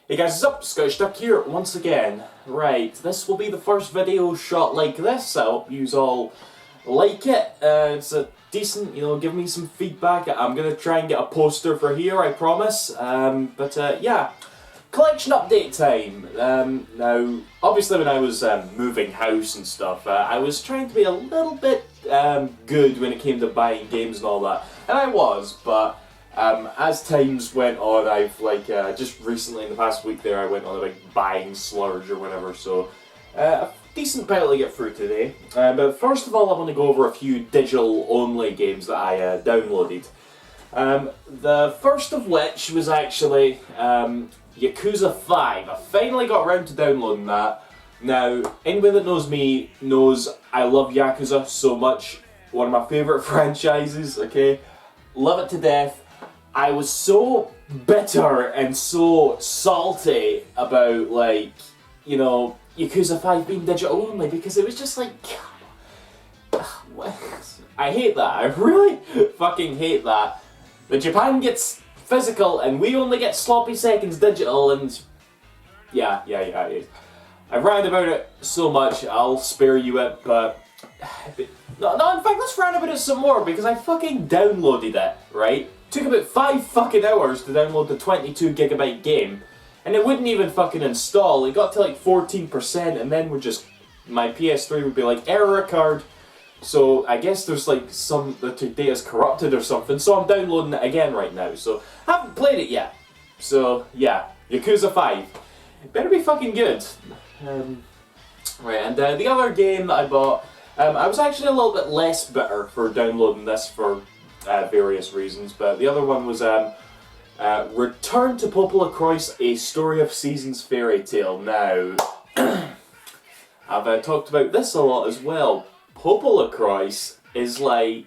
Hey guys, what's up? Scottish Duck here once again. Right, this will be the first video shot like this. I hope you all like it. It's a decent, give me some feedback. I'm gonna try and get a poster for here, I promise. Yeah, collection update time. Now, obviously when I was moving house and stuff, I was trying to be a little bit good when it came to buying games and all that. And I was, but as times went on, I've just recently in the past week there, I went on a big buying slurge or whatever, so a decent pile to get through today. But first of all, I want to go over a few digital only games that I downloaded. The first of which was actually Yakuza 5. I finally got around to downloading that. Now, anybody that knows me knows I love Yakuza so much. One of my favourite franchises, okay? Love it to death. I was so bitter and so salty about, Yakuza 5 being digital only because it was just like, I hate that. I really fucking hate that. But Japan gets physical and we only get sloppy seconds digital and yeah. I've ranted about it so much, I'll spare you it, but no, in fact, let's rant about it some more because I fucking downloaded it, right? Took about 5 fucking hours to download the 22 gigabyte game, and it wouldn't even fucking install. It got to like 14%, and then my PS3 would be like, error occurred. So I guess there's like the data's corrupted or something, so I'm downloading it again right now. So I haven't played it yet. So yeah, Yakuza 5. It better be fucking good. Right, and the other game that I bought, I was actually a little bit less bitter for downloading this for various reasons, but the other one was Return to Popolocrois, A Story of Seasons Fairy Tale. Now, I've talked about this a lot as well. Popolocrois is how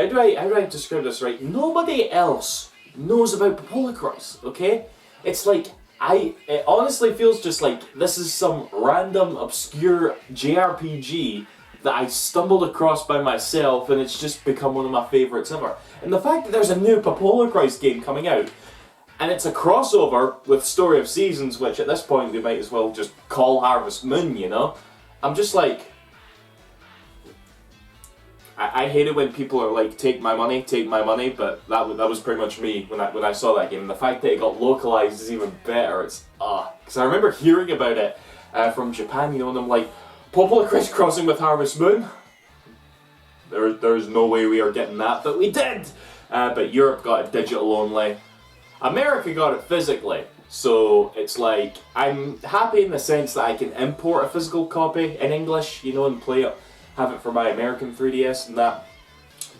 do I describe this right? Nobody else knows about Popolocrois, okay? It's like, it honestly feels just like this is some random, obscure JRPG that I stumbled across by myself, and it's just become one of my favourites ever. And the fact that there's a new Popolocrois game coming out, and it's a crossover with Story of Seasons, which at this point they might as well just call Harvest Moon, you know? I'm just like, I hate it when people are like, take my money, but that was pretty much me when I saw that game. And the fact that it got localized is even better. It's because I remember hearing about it from Japan, and I'm like, Popolocrois crossing with Harvest Moon? There's no way we are getting that, but we did! But Europe got it digital only. America got it physically, so it's like, I'm happy in the sense that I can import a physical copy in English, and play it, have it for my American 3DS and that.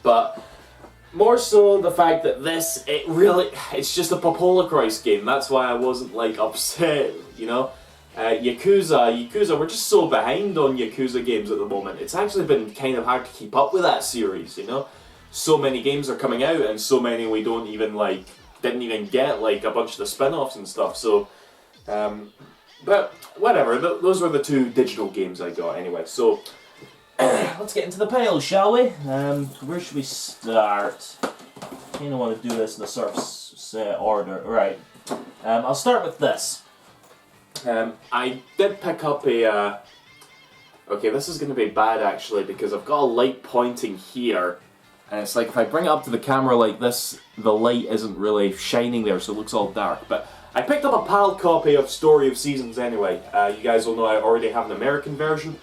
But more so the fact that it's just a Popolocrois game. That's why I wasn't upset, Yakuza, we're just so behind on Yakuza games at the moment. It's actually been kind of hard to keep up with that series, So many games are coming out and so many we don't even didn't even get a bunch of the spin-offs and stuff, so but whatever, those were the 2 digital games I got anyway. So let's get into the pile, shall we? Where should we start? I kinda want to do this in a sort of order. Right. I'll start with this. I did pick up a, okay, this is going to be bad actually because I've got a light pointing here, and it's like if I bring it up to the camera like this, the light isn't really shining there, so it looks all dark. But I picked up a PAL copy of Story of Seasons anyway. You guys will know I already have an American version.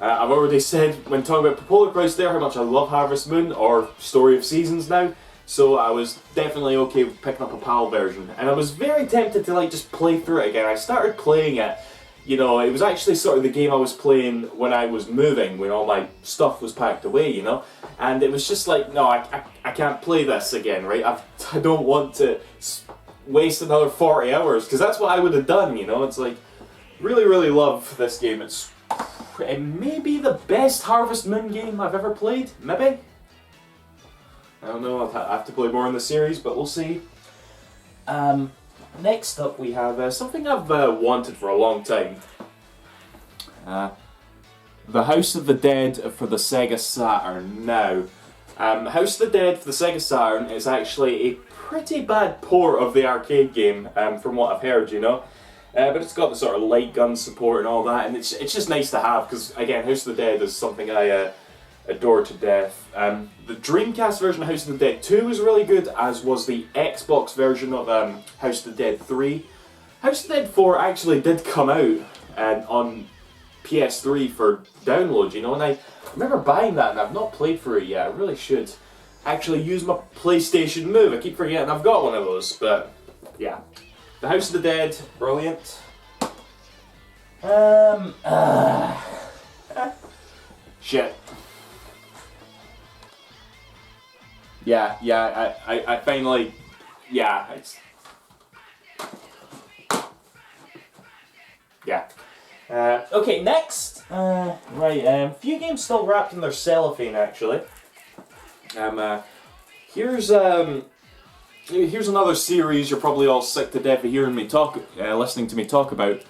I've already said when talking about Popolocrois there how much I love Harvest Moon, or Story of Seasons now. So I was definitely okay with picking up a PAL version. And I was very tempted to just play through it again. I started playing it, it was actually sort of the game I was playing when I was moving, when all my stuff was packed away, And it was just like, no, I can't play this again, right? I don't want to waste another 40 hours, because that's what I would have done, It's like, really, really love this game. It may be the best Harvest Moon game I've ever played, maybe? I don't know, I'll have to play more in the series, but we'll see. Next up we have something I've wanted for a long time. The House of the Dead for the Sega Saturn. Now, House of the Dead for the Sega Saturn is actually a pretty bad port of the arcade game, from what I've heard, you know. But it's got the sort of light gun support and all that, and it's just nice to have, because again, House of the Dead is something I adore to death. The Dreamcast version of House of the Dead 2 was really good, as was the Xbox version of House of the Dead 3. House of the Dead 4 actually did come out on PS3 for download, you know, and I remember buying that, and I've not played for it yet. I really should actually use my PlayStation Move. I keep forgetting I've got one of those, but yeah. The House of the Dead, brilliant. Shit. Yeah, I find like, yeah, it's, yeah. Okay, next. Right, a few games still wrapped in their cellophane, actually. Here's another series you're probably all sick to death of hearing me talk, listening to me talk about.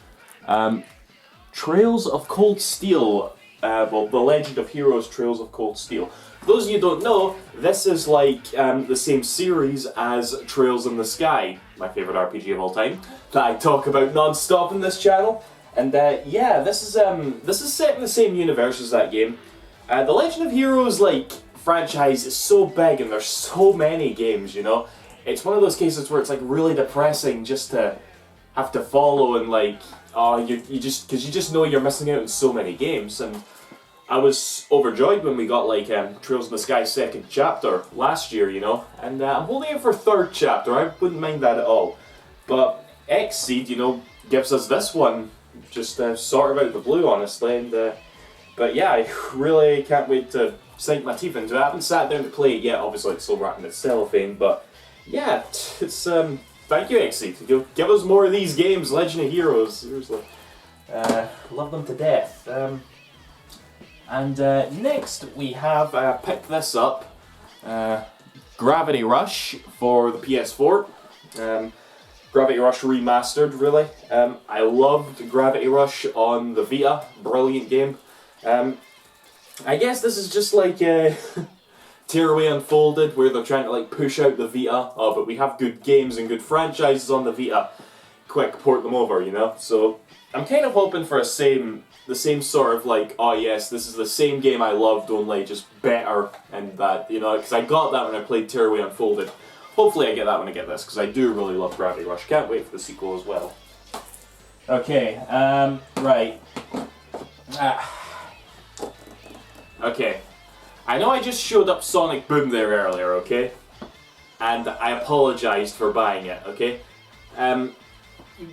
Trails of Cold Steel. Well, The Legend of Heroes: Trails of Cold Steel. For those of you who don't know, this is like the same series as Trails in the Sky, my favourite RPG of all time, that I talk about non-stop in this channel. And yeah, this is set in the same universe as that game. The Legend of Heroes franchise is so big, and there's so many games, you know. It's one of those cases where it's like really depressing just to have to follow, and you just know you're missing out on so many games. And I was overjoyed when we got Trails in the Sky second chapter last year, you know, and I'm holding it for third chapter. I wouldn't mind that at all. But Xseed, you know, gives us this one just sort of out of the blue, honestly. And but yeah, I really can't wait to sink my teeth into it. I haven't sat down to play it yet. Obviously, it's still wrapped in its cellophane, but yeah, it's thank you, Xseed. Give us more of these games, Legend of Heroes. Seriously, love them to death. And next we have picked this up, Gravity Rush for the PS4. Gravity Rush Remastered, really. I loved Gravity Rush on the Vita. Brilliant game. I guess this is just like Tearaway Unfolded, where they're trying to push out the Vita. Oh, but we have good games and good franchises on the Vita. Quick, port them over, you know? So I'm kind of hoping for the same sort of oh yes, this is the same game I loved, only just better, and that, you know, because I got that when I played Tearaway Unfolded. Hopefully I get that when I get this, because I do really love Gravity Rush. Can't wait for the sequel as well. Okay, right. Okay. I know I just showed up Sonic Boom there earlier, okay? And I apologised for buying it, okay?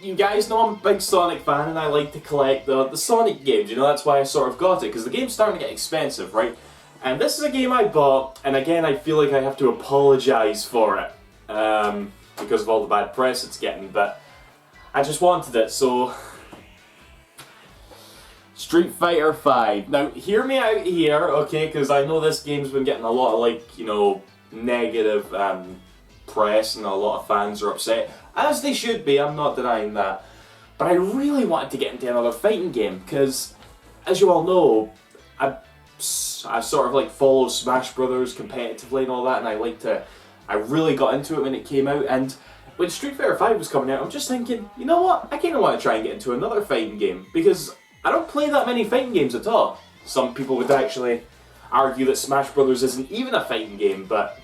You guys know I'm a big Sonic fan, and I like to collect the Sonic games, you know, that's why I sort of got it, because the game's starting to get expensive, right? And this is a game I bought, and again I feel like I have to apologise for it, because of all the bad press it's getting, but I just wanted it, so... Street Fighter V. Now, hear me out here, okay, because I know this game's been getting a lot of, negative press, and a lot of fans are upset. As they should be, I'm not denying that. But I really wanted to get into another fighting game, because, as you all know, I sort of follow Smash Brothers competitively and all that, and I really got into it when it came out, and when Street Fighter V was coming out, I'm just thinking, you know what, I kind of want to try and get into another fighting game, because I don't play that many fighting games at all. Some people would actually argue that Smash Brothers isn't even a fighting game, but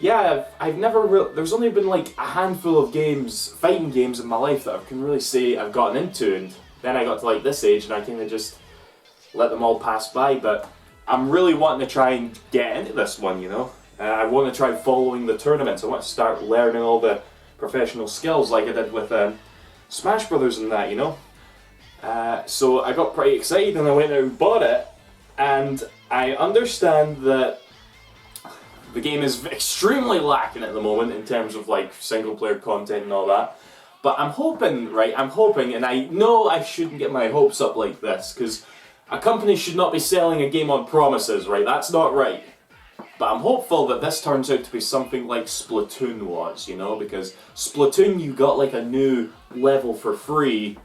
yeah, I've never there's only been a handful of fighting games in my life that I can really say I've gotten into, and then I got to this age and I kind of just let them all pass by, but I'm really wanting to try and get into this one, you know. I want to try following the tournaments. I want to start learning all the professional skills like I did with Smash Brothers and that, you know. So I got pretty excited and I went out and bought it, and I understand that the game is extremely lacking at the moment in terms of single player content and all that, but I'm hoping, and I know I shouldn't get my hopes up like this, because a company should not be selling a game on promises, right? That's not right. But I'm hopeful that this turns out to be something like Splatoon was, you know, because Splatoon, you got a new level for free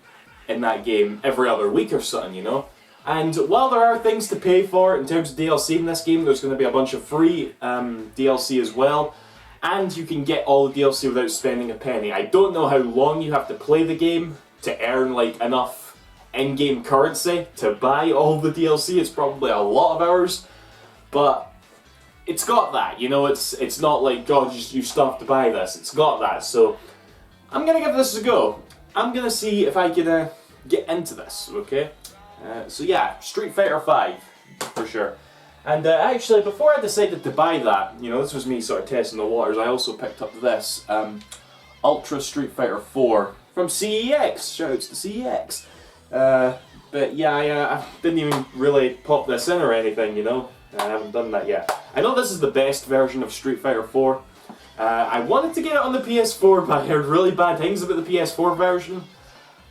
in that game every other week or something, you know? And while there are things to pay for in terms of DLC in this game, there's going to be a bunch of free DLC as well. And you can get all the DLC without spending a penny. I don't know how long you have to play the game to earn like enough in-game currency to buy all the DLC. It's probably a lot of hours, but it's got that, you know. It's not like, God, you still have to buy this. It's got that, so I'm gonna give this a go. I'm gonna see if I can get into this, okay? So yeah, Street Fighter V, for sure. And actually, before I decided to buy that, you know, this was me sort of testing the waters, I also picked up this, Ultra Street Fighter 4 from CEX. Shoutouts to CEX. But yeah, I didn't even really pop this in or anything, you know. I haven't done that yet. I know this is the best version of Street Fighter 4. I wanted to get it on the PS4, but I heard really bad things about the PS4 version.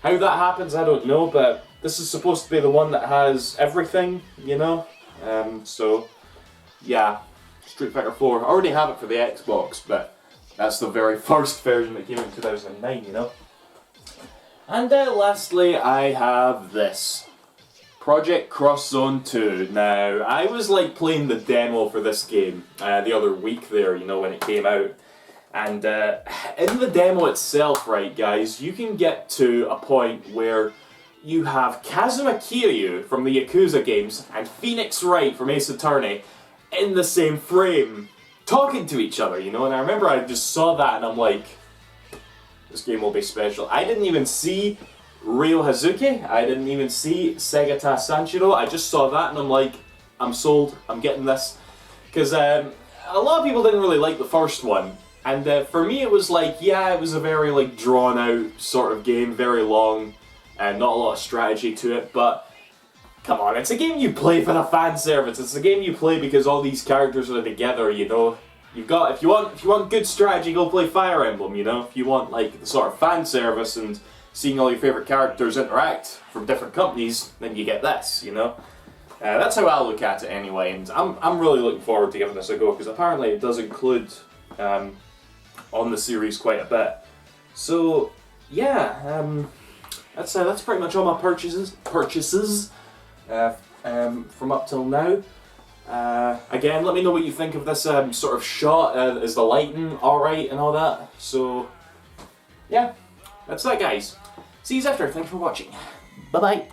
How that happens, I don't know, but this is supposed to be the one that has everything, you know? So, yeah, Street Fighter 4. I already have it for the Xbox, but that's the very first version that came out in 2009, you know? And lastly, I have this. Project Cross Zone 2. Now, I was like playing the demo for this game the other week there, you know, when it came out. And in the demo itself, right, guys, you can get to a point where you have Kazuma Kiryu from the Yakuza games and Phoenix Wright from Ace Attorney in the same frame, talking to each other, you know. And I remember I just saw that and I'm like, this game will be special. I didn't even see Ryo Hazuki, I didn't even see Segata Sanshiro. I just saw that and I'm like, I'm sold, I'm getting this. Because a lot of people didn't really like the first one. And for me it was like, yeah, it was a very like drawn out sort of game, very long, and not a lot of strategy to it, but come on, it's a game you play for the fan service. It's a game you play because all these characters are together, you know. You've got, if you want good strategy, go play Fire Emblem, you know. If you want like the sort of fan service and seeing all your favourite characters interact from different companies, then you get this, you know. That's how I look at it anyway, and I'm really looking forward to giving this a go, because apparently it does include on the series quite a bit. So yeah, that's pretty much all my purchases from up till now. Again, let me know what you think of this sort of shot. Is the lighting alright and all that? So yeah, that's that, guys. See you after. Thanks for watching. Bye bye.